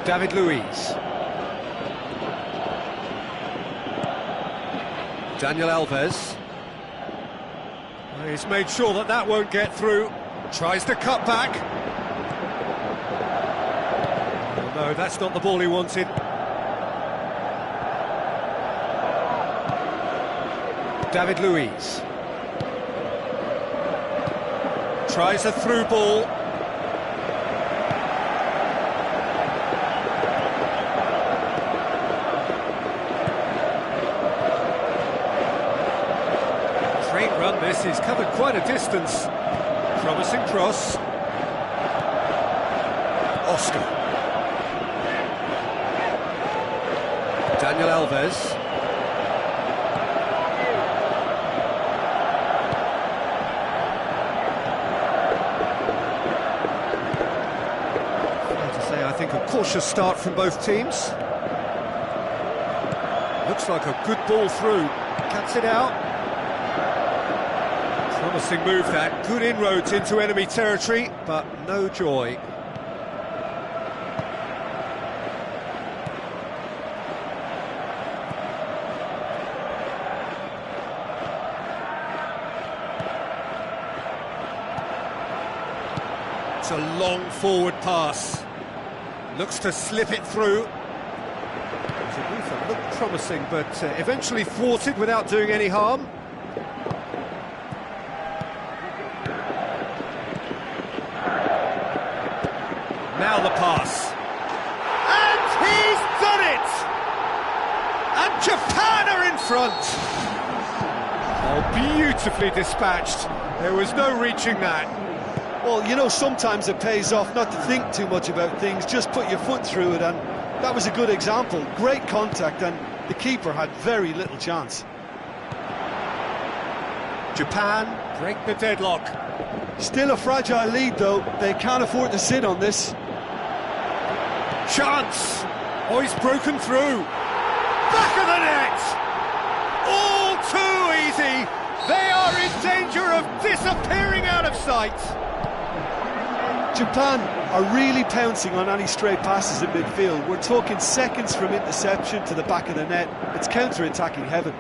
David Luiz. Daniel Alves. He's made sure that that won't get through. Tries to cut back. Oh, no, that's not the ball he wanted. David Luiz. Tries a through ball. Great run this, he's covered quite a distance. Promising cross. Oscar. Daniel Alves. I think a cautious start from both teams. Looks like a good ball through. Cuts it out. Promising move that. Good inroads into enemy territory, but no joy. It's a long forward pass. Looks to slip it through. Zabutha looked promising, but eventually thwarted without doing any harm. Now the pass. And he's done it! And Japan are in front! Oh, beautifully dispatched. There was no reaching that. Well, you know, sometimes it pays off not to think too much about things, just put your foot through it, and that was a good example. Great contact, and the keeper had very little chance. Japan break the deadlock. Still a fragile lead, though. They can't afford to sit on this. Chance! Oh, he's broken through. Back of the net! All too easy! They are in danger of disappearing out of sight! Japan are really pouncing on any stray passes in midfield. We're talking seconds from interception to the back of the net. It's counter-attacking heaven.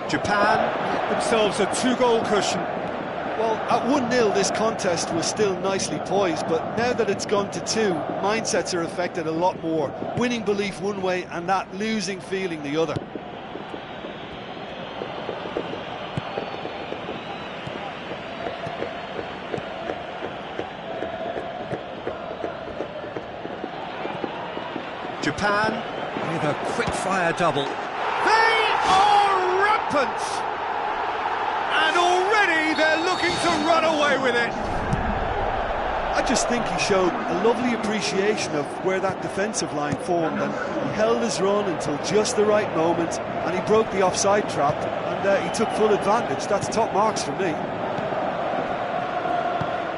Japan get themselves a two-goal cushion. Well, at 1-0 this contest was still nicely poised, but now that it's gone to 2, mindsets are affected a lot more. Winning belief one way and that losing feeling the other. Japan with a quick-fire double. They are rampant! And already they're looking to run away with it. I just think he showed a lovely appreciation of where that defensive line formed, and he held his run until just the right moment, and he broke the offside trap, and he took full advantage. That's top marks for me.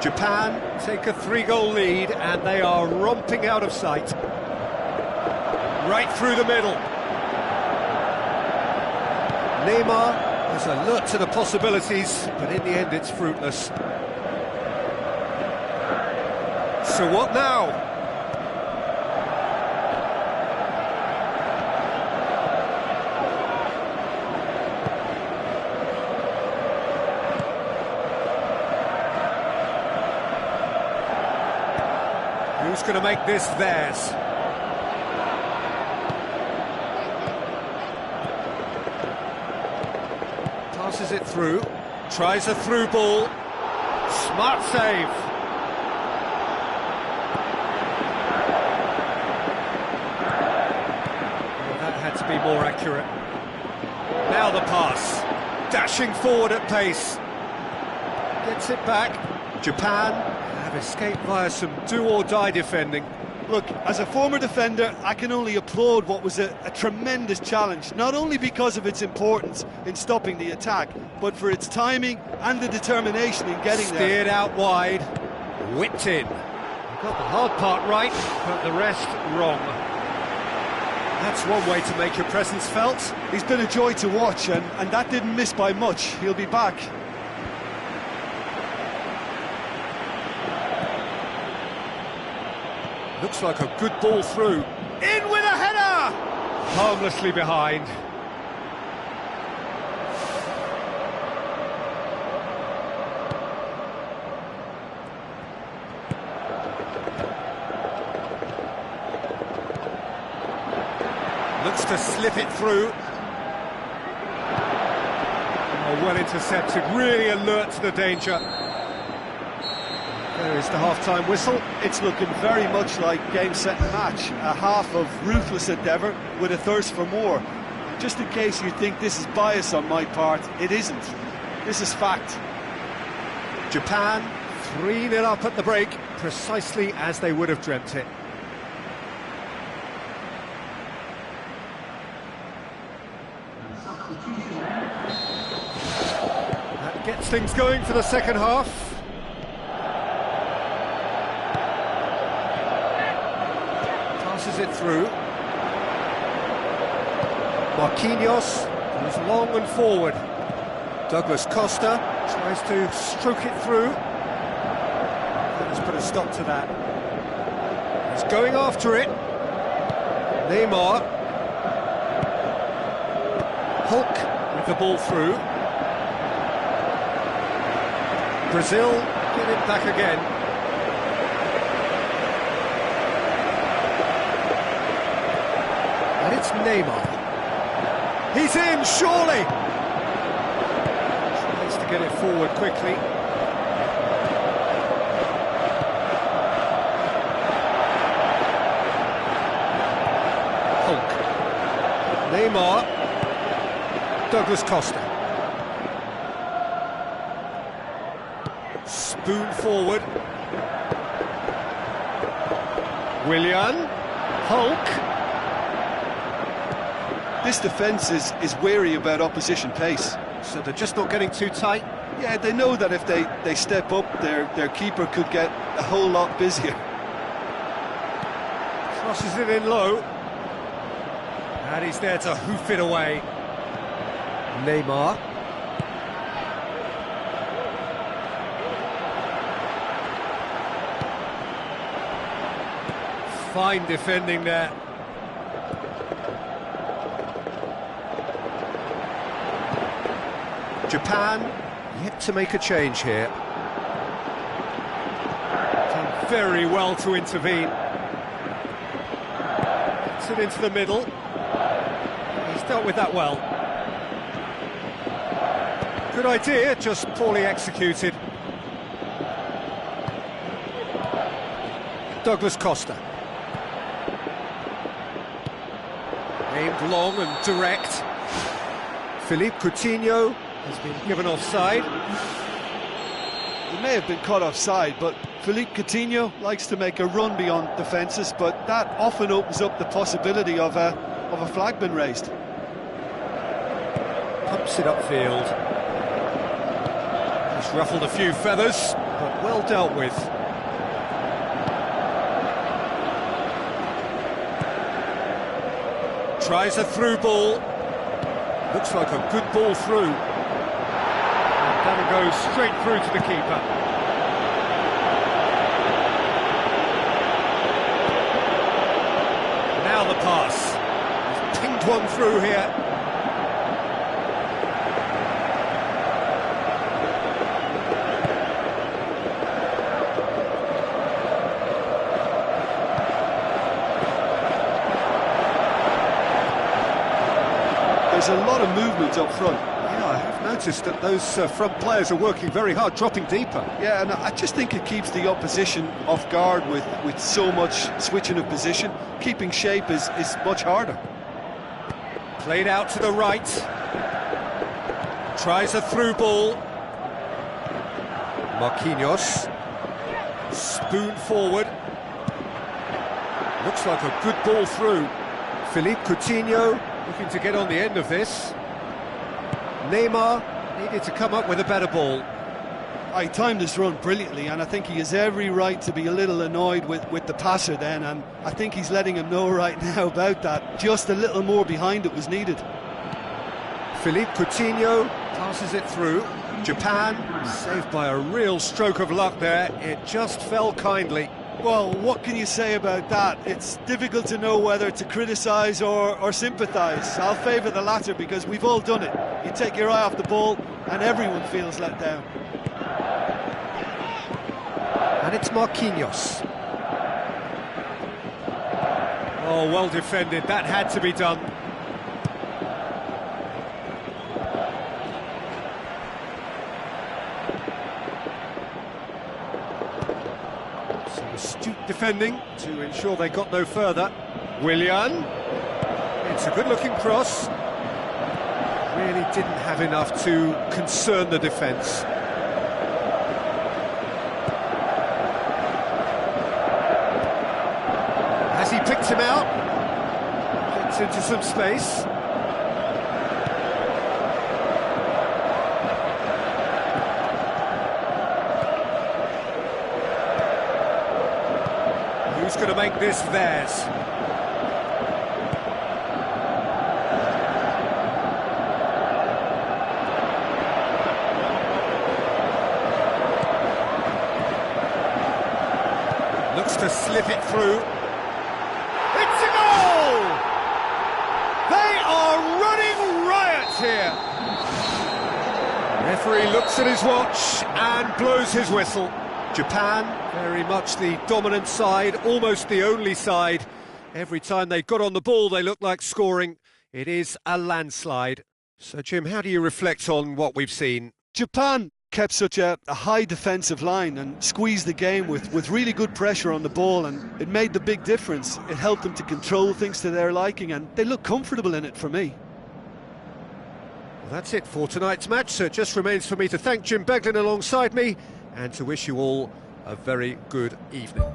Japan take a 3-goal lead, and they are romping out of sight. Right through the middle. Neymar is alert to the possibilities, but in the end it's fruitless. So what now? Who's going to make this theirs? Passes it through, tries a through ball, smart save. Well, that had to be more accurate. Now the pass, dashing forward at pace. Gets it back. Japan have escaped via some do-or-die defending. Look, as a former defender, I can only applaud what was a tremendous challenge, not only because of its importance in stopping the attack, but for its timing and the determination in getting there. Steered out wide, whipped in. Got the hard part right, but the rest wrong. That's one way to make your presence felt. He's been a joy to watch, and that didn't miss by much. He'll be back. Looks like a good ball through. In with a header! Harmlessly behind. Looks to slip it through. Oh, well intercepted, really alert to the danger. There is the half-time whistle. It's looking very much like game, set and match. A half of ruthless endeavour with a thirst for more. Just in case you think this is bias on my part, it isn't. This is fact. Japan 3-0 up at the break, precisely as they would have dreamt it. That gets things going for the second half. Passes it through. Marquinhos goes long and forward. Douglas Costa tries to stroke it through. Let's put a stop to that. He's going after it. Neymar. Hulk with the ball through. Brazil get it back again. And it's Neymar. He's in, surely! Tries to get it forward quickly. Hulk. Neymar. Douglas Costa. Spoon forward. Willian. Hulk. This defence is wary about opposition pace. So they're just not getting too tight? Yeah, they know that if they step up, their keeper could get a whole lot busier. Crosses it in low. And he's there to hoof it away. Neymar. Fine defending there. Japan yet to make a change here. Done very well to intervene. Gets it into the middle. He's dealt with that well. Good idea, just poorly executed. Douglas Costa. Aimed long and direct. Philippe Coutinho has been given offside. He may have been caught offside, but Philippe Coutinho likes to make a run beyond defences, but that often opens up the possibility of a flag being raised. Pumps it upfield. He's ruffled a few feathers, but well dealt with. Tries a through ball. Looks like a good ball through. And that'll go straight through to the keeper. Now the pass. He's pinged one through here. There's a lot of movement up front. Yeah, I have noticed that those front players are working very hard, dropping deeper. Yeah, and I just think it keeps the opposition off guard with so much switching of position. Keeping shape is much harder. Played out to the right. Tries a through ball. Marquinhos. Spoon forward. Looks like a good ball through. Philippe Coutinho looking to get on the end of this. Neymar needed to come up with a better ball. He timed his run brilliantly, and I think he has every right to be a little annoyed with the passer then, and I think he's letting him know right now about that. Just a little more behind it was needed. Philippe Coutinho passes it through. Japan, saved by a real stroke of luck there. It just fell kindly. Well, what can you say about that? It's difficult to know whether to criticise or sympathise. I'll favour the latter because we've all done it. You take your eye off the ball and everyone feels let down. And it's Marquinhos. Oh, well defended. That had to be done. Some astute defending to ensure they got no further. Willian. It's a good-looking cross. Really didn't have enough to concern the defence. Has he picked him out? Gets into some space. Who's going to make this theirs? Looks to slip it through. It's a goal! They are running riot here. Referee looks at his watch and blows his whistle. Japan, very much the dominant side, almost the only side. Every time they got on the ball, they looked like scoring. It is a landslide. So, Jim, how do you reflect on what we've seen? Japan kept such a high defensive line and squeezed the game with really good pressure on the ball, and it made the big difference. It helped them to control things to their liking, and they look comfortable in it for me. Well, that's it for tonight's match, so it just remains for me to thank Jim Beglin alongside me and to wish you all a very good evening.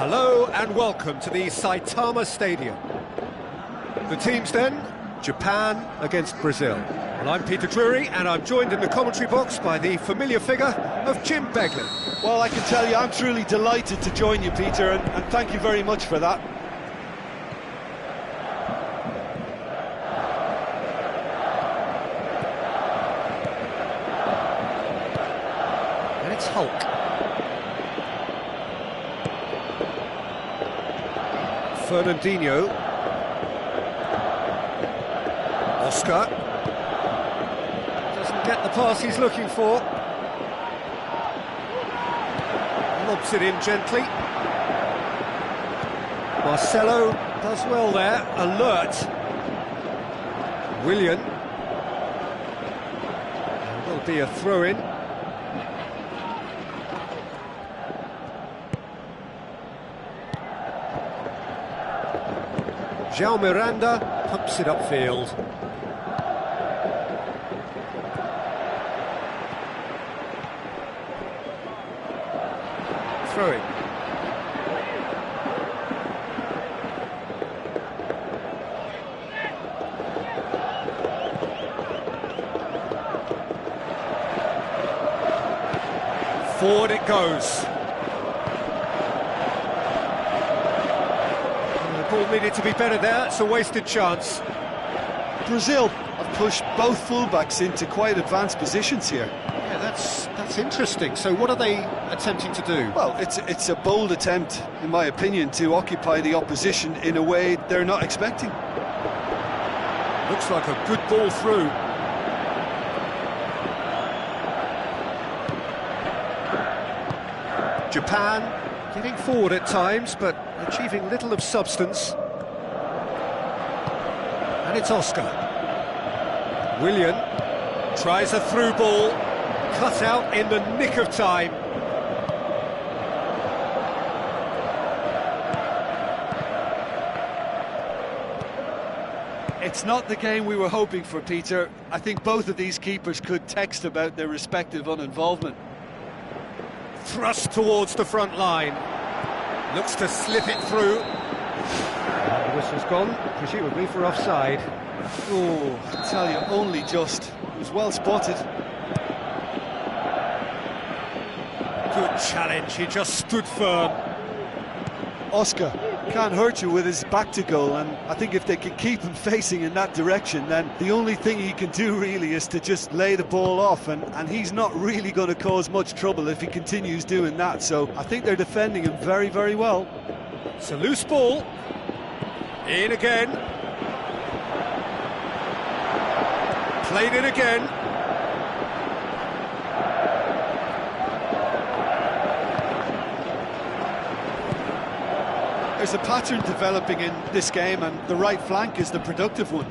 Hello and welcome to the Saitama Stadium. The teams then, Japan against Brazil. Well, I'm Peter Drury and I'm joined in the commentary box by the familiar figure of Jim Begley. Well, I can tell you I'm truly delighted to join you, Peter, and thank you very much for that. And it's Hulk. Fernandinho. Oscar. Doesn't get the pass he's looking for. Lobs it in gently. Marcelo does well there, alert. Willian. There will be a throw-in. João Miranda pumps it upfield. Throwing. Forward it goes. Ball needed to be better there, it's a wasted chance. Brazil have pushed both fullbacks into quite advanced positions here. Yeah, that's interesting. So what are they attempting to do? Well, it's a bold attempt, in my opinion, to occupy the opposition in a way they're not expecting. Looks like a good ball through. Japan getting forward at times, but achieving little of substance. And it's Oscar. Willian tries a through ball, cut out in the nick of time. It's not the game we were hoping for, Peter. I think both of these keepers could text about their respective uninvolvement. Thrust towards the front line. Looks to slip it through. The whistle's gone, presumably for offside. Oh, I tell you, only just. It was well spotted. Good challenge, he just stood firm. Oscar can't hurt you with his back to goal, and I think if they can keep him facing in that direction, then the only thing he can do really is to just lay the ball off, and he's not really going to cause much trouble if he continues doing that. So I think they're defending him very, very well. It's a loose ball. In again. Played it again. There's a pattern developing in this game, and the right flank is the productive one.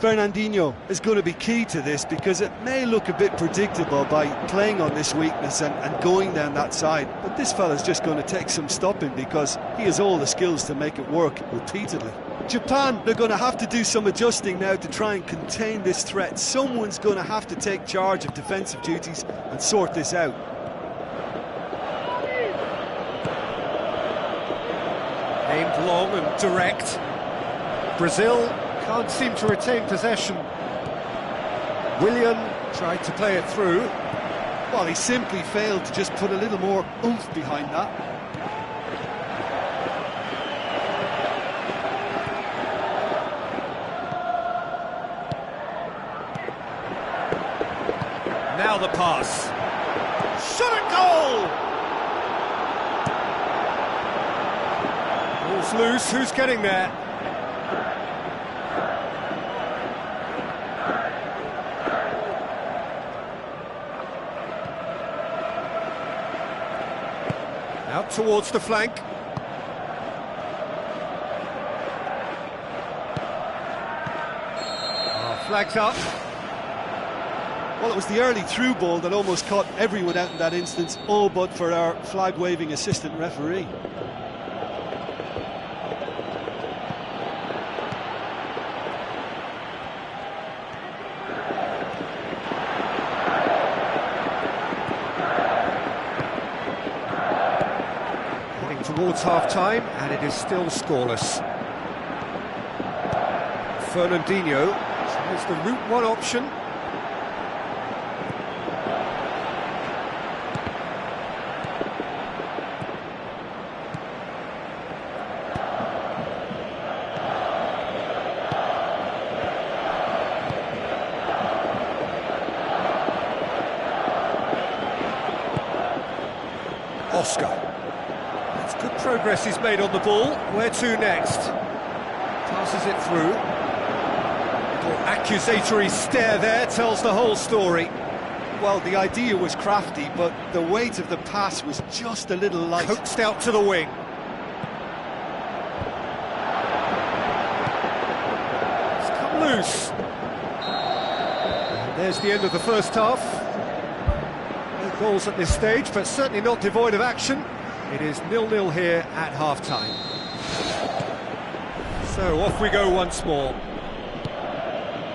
Fernandinho is going to be key to this, because it may look a bit predictable by playing on this weakness and going down that side, but this fella's just going to take some stopping, because he has all the skills to make it work repeatedly. Japan, they're going to have to do some adjusting now to try and contain this threat. Someone's going to have to take charge of defensive duties and sort this out. Aimed long and direct. Brazil can't seem to retain possession. Willian tried to play it through. Well, he simply failed to just put a little more oomph behind that. Now the pass. Shot at goal! Ball's loose, who's getting there? Out towards the flank. Flags up. Well, it was the early through ball that almost caught everyone out in that instance, all but for our flag-waving assistant referee. towards half-time, and it is still scoreless. Fernandinho tries the route one option. Oscar. That's good progress he's made on the ball. Where to next? Passes it through. Little accusatory stare there tells the whole story. Well, the idea was crafty, but the weight of the pass was just a little light. Coaxed out to the wing. It's come loose. And there's the end of the first half. No goals at this stage, but certainly not devoid of action. It is 0-0 here at half-time. So off we go once more.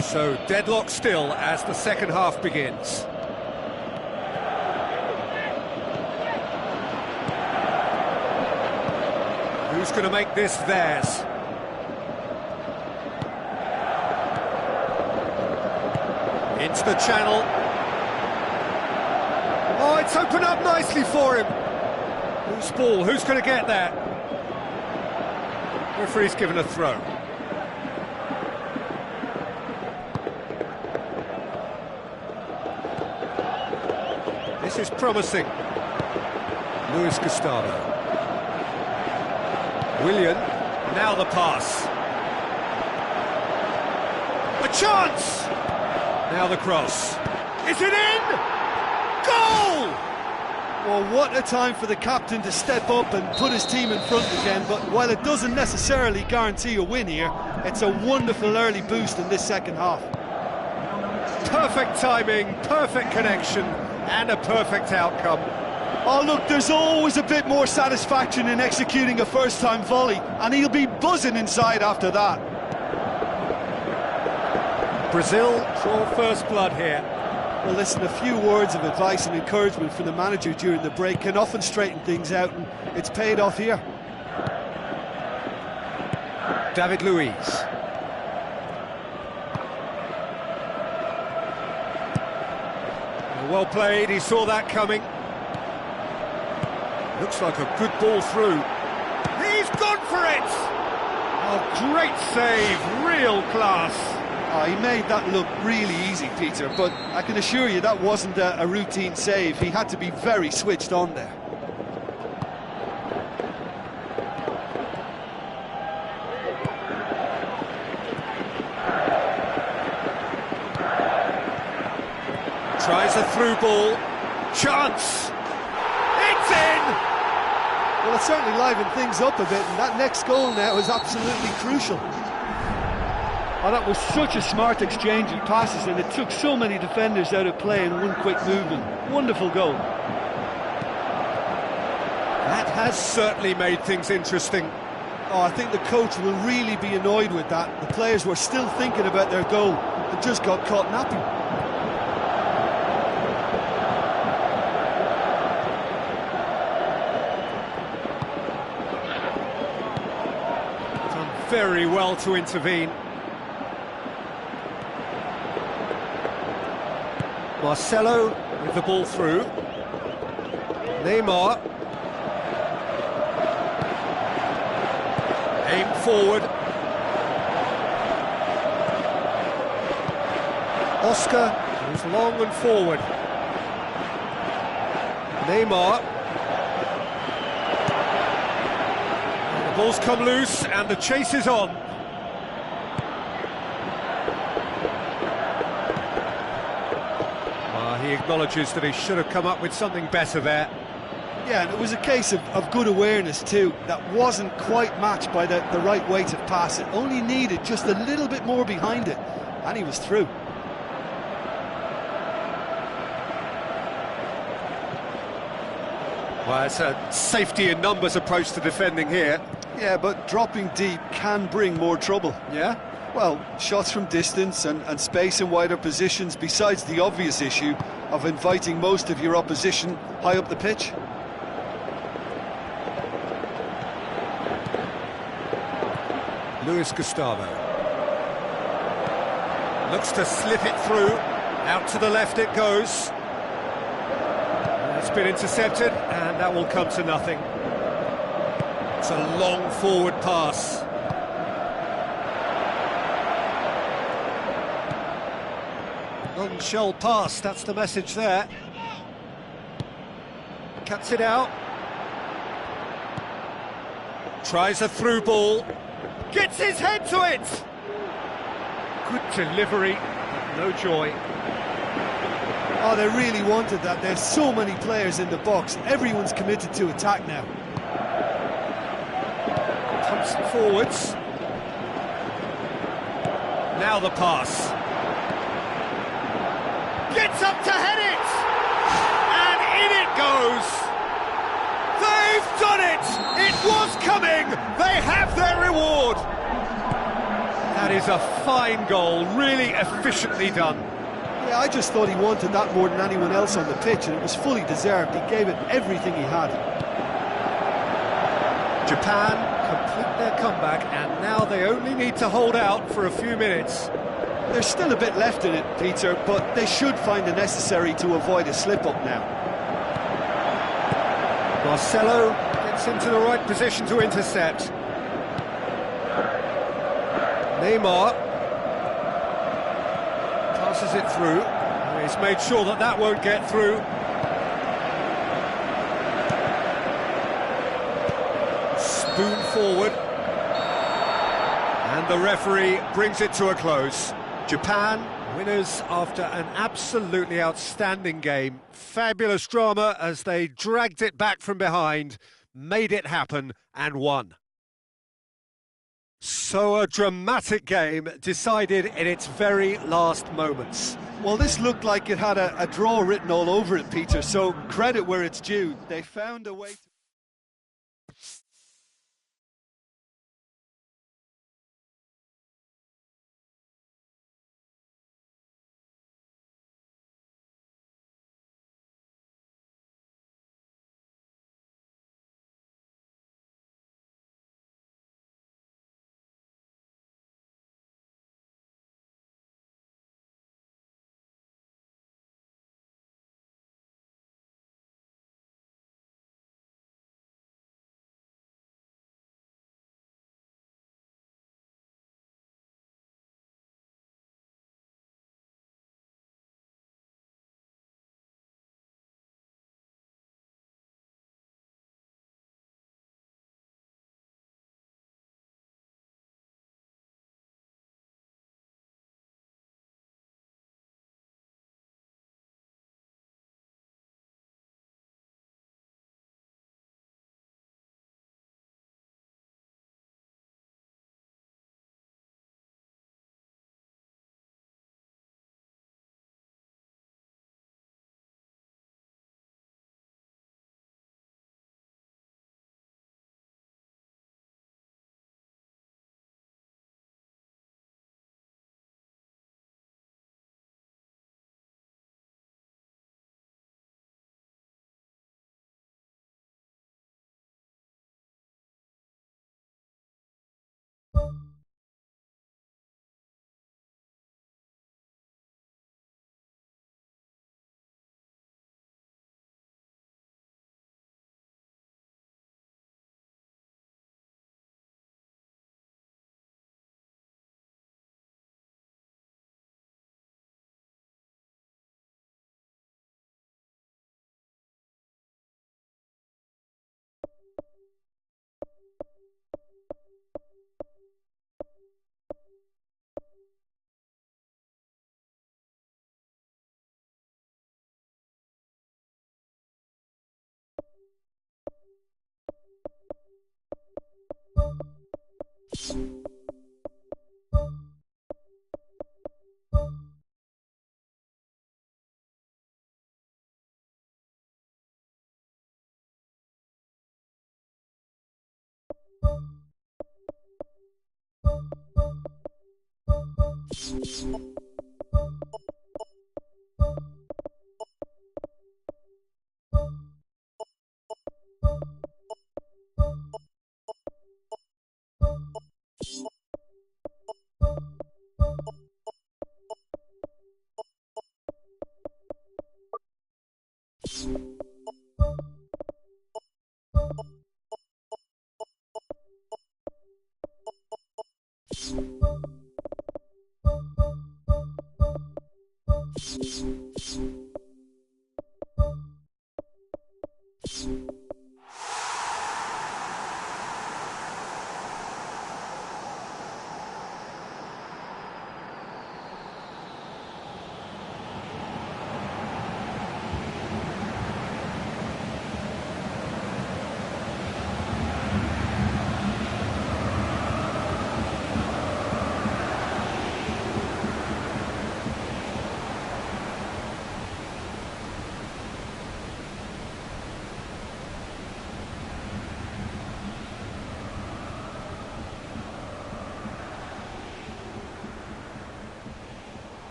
So deadlock still as the second half begins. Who's going to make this theirs? Into the channel. Oh, it's opened up nicely for him. Whose ball? Who's going to get that? Referee's given a throw. This is promising. Luis Gustavo. Willian, now the pass. A chance! Now the cross. Is it in? Goal! Well, what a time for the captain to step up and put his team in front again, but while it doesn't necessarily guarantee a win here, it's a wonderful early boost in this second half. Perfect timing, perfect connection, and a perfect outcome. Oh look, there's always a bit more satisfaction in executing a first-time volley, and he'll be buzzing inside after that. Brazil draw first blood here. Well listen, a few words of advice and encouragement from the manager during the break can often straighten things out, and it's paid off here. David Luiz. Well played, he saw that coming. Looks like a good ball through. He's gone for it! Oh, great save, real class. Oh, he made that look really easy, Peter, but I can assure you that wasn't a routine save. He had to be very switched on there. Tries a through ball. Chance! It's in! Well, it certainly livened things up a bit, and that next goal now is absolutely crucial. Oh, that was such a smart exchange of passes, and it took so many defenders out of play in one quick movement. Wonderful goal. That has certainly made things interesting. Oh, I think the coach will really be annoyed with that. The players were still thinking about their goal and just got caught napping. Done very well to intervene. Marcelo with the ball through. Neymar. Aim forward. Oscar goes long and forward. Neymar. The ball's come loose and the chase is on. He acknowledges that he should have come up with something better there. Yeah, and it was a case of good awareness too. That wasn't quite matched by the right weight of pass. It only needed just a little bit more behind it, and he was through. Well, it's a safety in numbers approach to defending here. Yeah, but dropping deep can bring more trouble. Yeah? Well, shots from distance and space in wider positions, besides the obvious issue of inviting most of your opposition high up the pitch. Luis Gustavo. Looks to slip it through. Out to the left it goes. It's been intercepted, and that will come to nothing. It's a long forward pass. Non-shell pass, that's the message there. Cuts it out. Tries a through ball. Gets his head to it! Good delivery, no joy. Oh, they really wanted that. There's so many players in the box. Everyone's committed to attack now. Pumps it forwards. Now the pass. Gets up to head it! And in it goes! They've done it! It was coming! They have their reward! That is a fine goal, really efficiently done. Yeah, I just thought he wanted that more than anyone else on the pitch, and it was fully deserved. He gave it everything he had. Japan complete their comeback, and now they only need to hold out for a few minutes. There's still a bit left in it, Peter, but they should find the necessary to avoid a slip-up now. Marcelo gets into the right position to intercept. Neymar passes it through. He's made sure that that won't get through. Spoon forward. And the referee brings it to a close. Japan, winners after an absolutely outstanding game. Fabulous drama as they dragged it back from behind, made it happen and won. So a dramatic game decided in its very last moments. Well, this looked like it had a draw written all over it, Peter, so credit where it's due. They found a way to...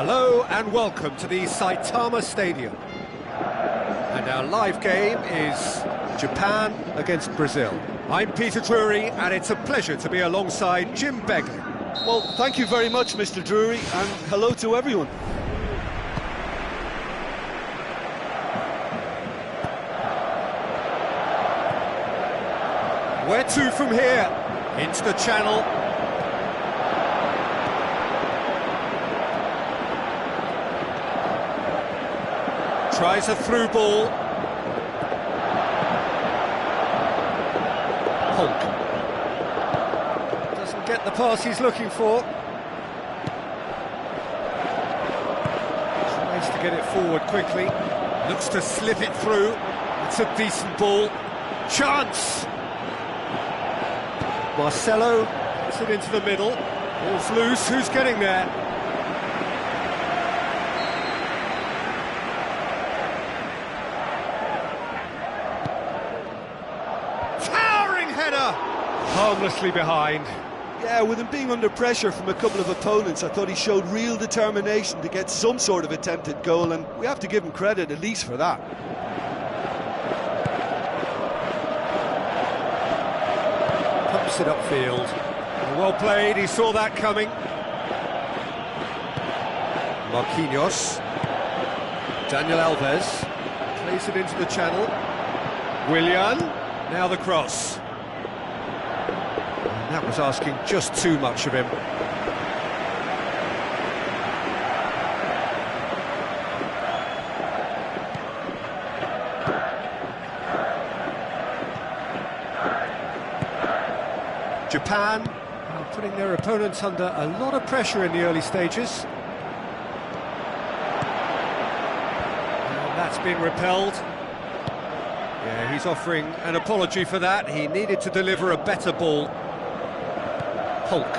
Hello and welcome to the Saitama Stadium. And our live game is Japan against Brazil. I'm Peter Drury and it's a pleasure to be alongside Jim Begley. Well, thank you very much, Mr. Drury, and hello to everyone. Where to from here? Into the channel. Tries a through ball. Hulk. Doesn't get the pass he's looking for. Tries to get it forward quickly. Looks to slip it through. It's a decent ball. Chance! Marcelo gets it into the middle. Ball's loose. Who's getting there? Header! Harmlessly behind. Yeah, with him being under pressure from a couple of opponents, I thought he showed real determination to get some sort of attempted goal, and we have to give him credit at least for that. Pumps it upfield. Well played, he saw that coming. Marquinhos. Daniel Alves. Plays it into the channel. Willian. Now the cross. That was asking just too much of him. Japan are putting their opponents under a lot of pressure in the early stages. And that's been repelled. Yeah, he's offering an apology for that. He needed to deliver a better ball. Hulk.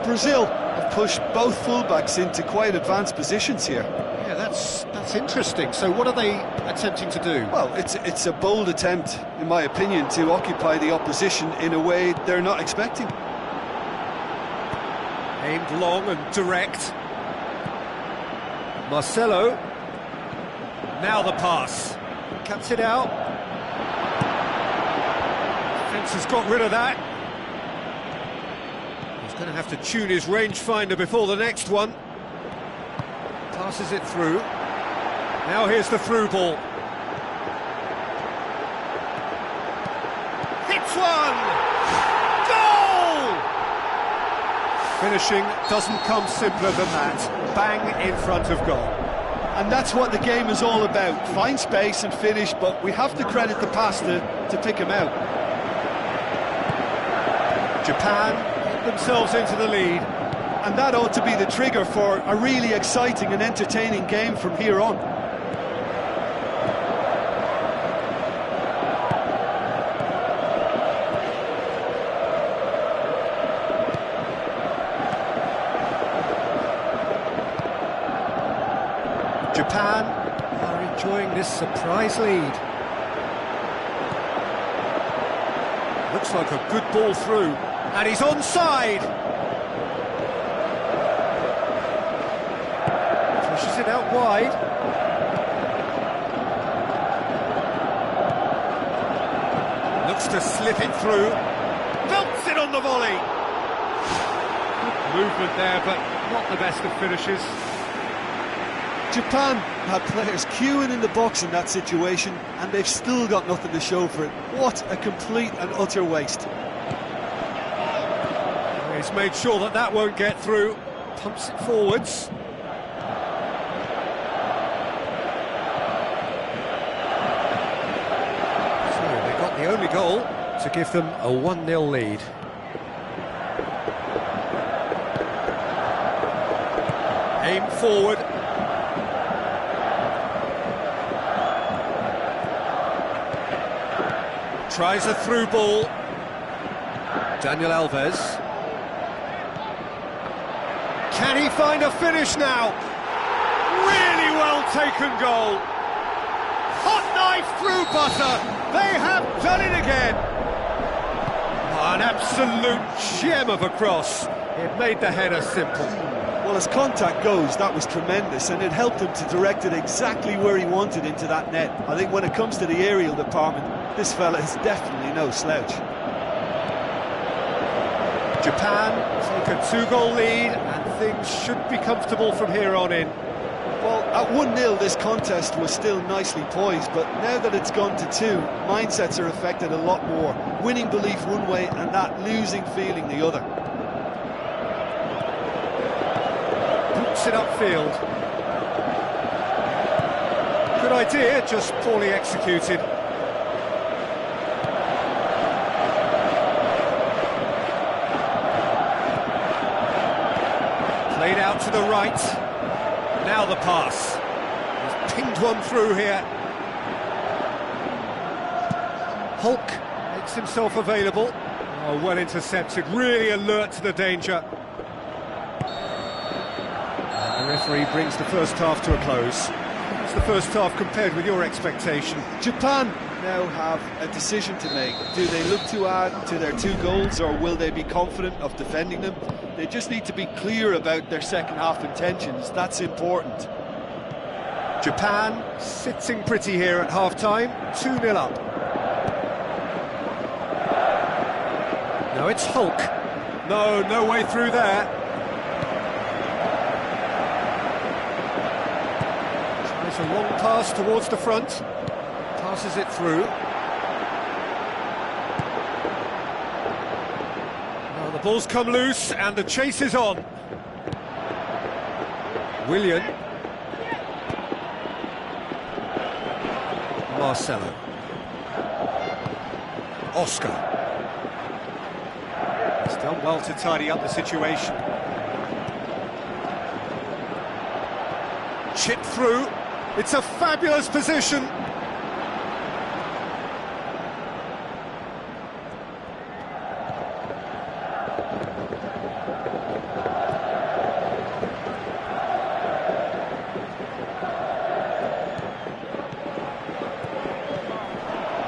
Brazil have pushed both fullbacks into quite advanced positions here. Yeah, that's interesting. So what are they attempting to do? Well, it's a bold attempt, in my opinion, to occupy the opposition in a way they're not expecting. Aimed long and direct. Marcelo. Now the pass. Cuts it out. Defence has got rid of that. He's going to have to tune his rangefinder before the next one. Passes it through. Now here's the through ball. Hits one! Goal! Finishing doesn't come simpler than that. Bang in front of goal. And that's what the game is all about. Find space and finish, but we have to credit the pass to pick him out. Japan get themselves into the lead. And that ought to be the trigger for a really exciting and entertaining game from here on. Japan are enjoying this surprise lead. Looks like a good ball through, and he's onside. Pushes it out wide. Looks to slip it through. Belts it on the volley. Good movement there, but not the best of finishes. Japan had players queuing in the box in that situation, and they've still got nothing to show for it. What a complete and utter waste. He's made sure that that won't get through. Pumps it forwards. So they got the only goal to give them a 1-0 lead. Aim forward. Tries a through ball. Daniel Alves. Can he find a finish now? Really well taken goal. Hot knife through butter. They have done it again. Oh, an absolute gem of a cross. It made the header simple. Well, as contact goes, that was tremendous, and it helped him to direct it exactly where he wanted into that net. I think when it comes to the aerial department, this fella is definitely no slouch. Japan take a 2-goal lead, and things should be comfortable from here on in. Well, at 1-0 this contest was still nicely poised, but now that it's gone to 2, mindsets are affected a lot more. Winning belief one way and that losing feeling the other. Boots it upfield. Good idea, just poorly executed. Played out to the right. Now the pass. He's pinged one through here. Hulk makes himself available. Oh, well intercepted, really alert to the danger. And the referee brings the first half to a close. What's the first half compared with your expectation? Japan now have a decision to make. Do they look to add to their 2 goals, or will they be confident of defending them? They just need to be clear about their second half intentions. That's important. Japan sitting pretty here at half-time, 2-0 up. Now it's Hulk. No way through there. Tries a long pass towards the front. Passes it through. Well, the ball's come loose and the chase is on. Willian. Marcelo. Oscar. He's done well to tidy up the situation. Chip through. It's a fabulous position.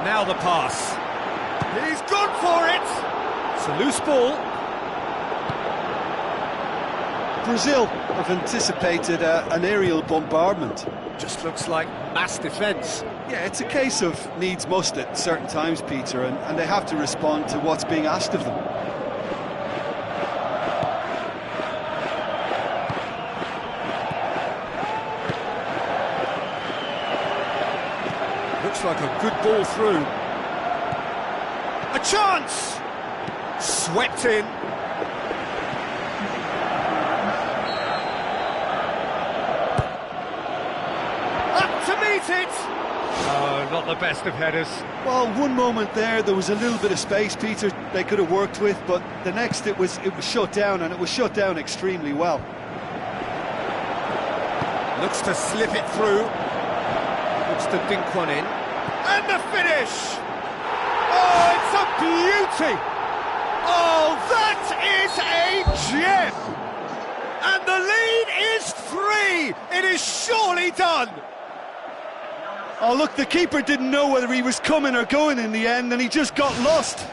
Now the pass. He's gone for it! It's a loose ball. Brazil have anticipated an aerial bombardment. Just looks like mass defence. Yeah, it's a case of needs must at certain times, Peter, and they have to respond to what's being asked of them. Looks like a good ball through. A chance! Swept in. Up to meet it! Oh, not the best of headers. Well, one moment there was a little bit of space, Peter, they could have worked with, but the next it was shut down, and it was shut down extremely well. Looks to slip it through. Looks to dink one in. And the finish! Oh, it's a beauty! Oh, that is a gem! And the lead is 3! It is surely done! Oh, look, the keeper didn't know whether he was coming or going in the end, and he just got lost.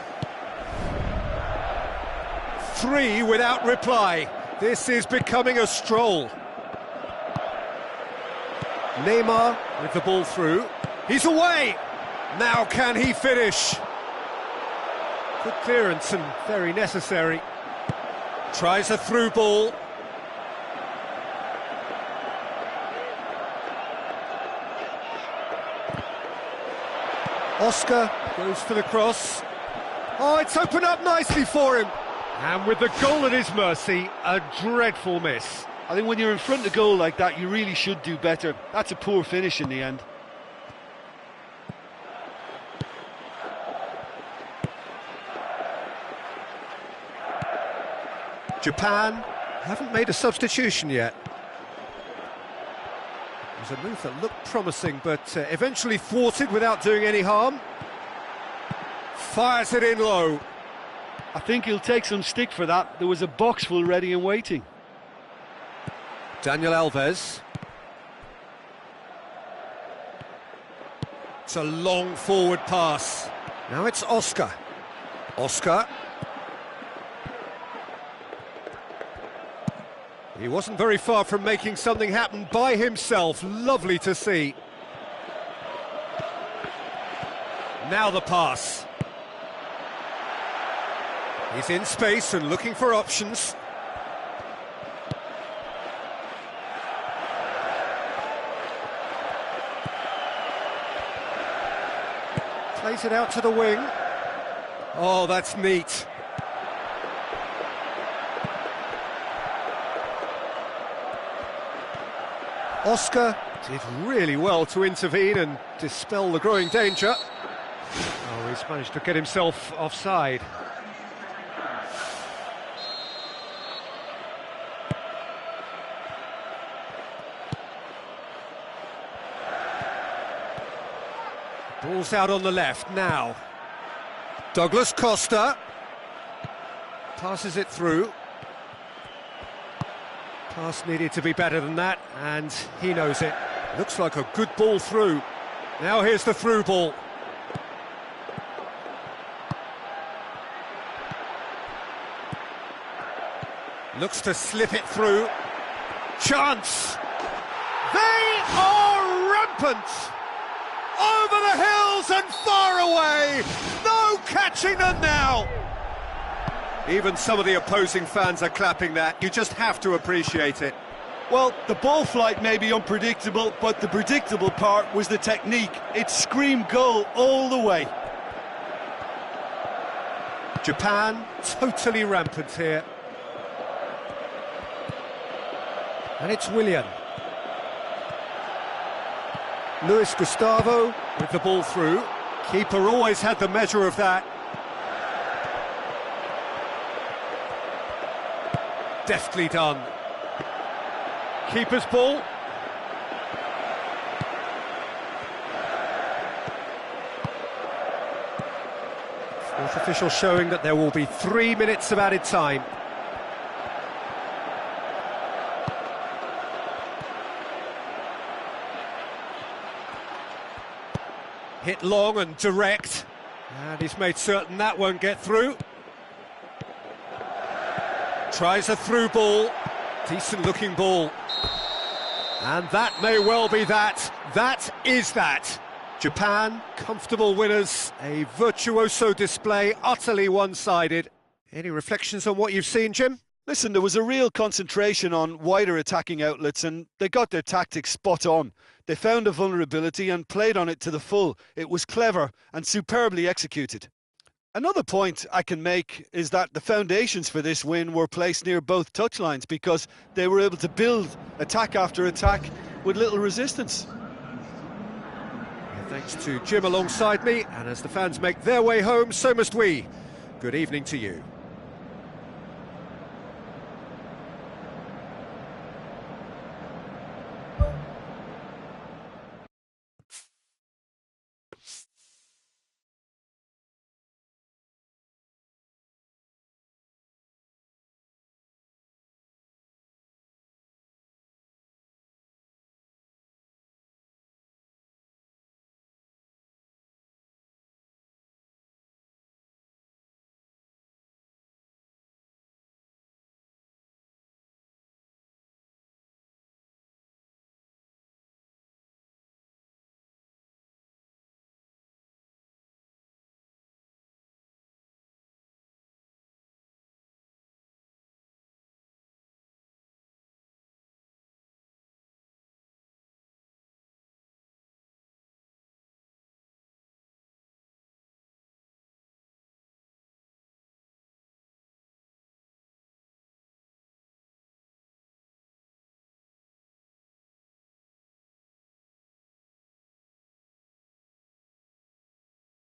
3 without reply. This is becoming a stroll. Neymar with the ball through. He's away! Now can he finish? Good clearance and very necessary. Tries a through ball. Oscar goes for the cross. Oh, it's opened up nicely for him. And with the goal at his mercy, a dreadful miss. I think when you're in front of goal like that, you really should do better. That's a poor finish in the end. Japan haven't made a substitution yet. It was a move that looked promising, but eventually thwarted without doing any harm. Fires it in low. I think he'll take some stick for that. There was a box full ready and waiting. Daniel Alves. It's a long forward pass. Now it's Oscar. Oscar. He wasn't very far from making something happen by himself. Lovely to see. Now the pass. He's in space and looking for options. Plays it out to the wing. Oh, that's neat. Oscar did really well to intervene and dispel the growing danger. Oh, he's managed to get himself offside. Ball's out on the left now. Douglas Costa passes it through. Pass needed to be better than that, and he knows it. Looks like a good ball through. Now here's the through ball. Looks to slip it through. Chance! They are rampant! Over the hills and far away! No catching them now! Even some of the opposing fans are clapping that. You just have to appreciate it. Well, the ball flight may be unpredictable, but the predictable part was the technique. It screamed goal all the way. Japan, totally rampant here. And it's Willian. Luis Gustavo with the ball through. Keeper always had the measure of that. Deftly done. Keeper's ball. Fourth official showing that there will be 3 minutes of added time. Hit long and direct, and he's made certain that won't get through. Tries a through ball, decent looking ball. And that may well be that. That is that. Japan, comfortable winners, a virtuoso display, utterly one-sided. Any reflections on what you've seen, Jim? Listen, there was a real concentration on wider attacking outlets, and they got their tactics spot on. They found a vulnerability and played on it to the full. It was clever and superbly executed. Another point I can make is that the foundations for this win were placed near both touchlines because they were able to build attack after attack with little resistance. Thanks to Jim alongside me, and as the fans make their way home, so must we. Good evening to you.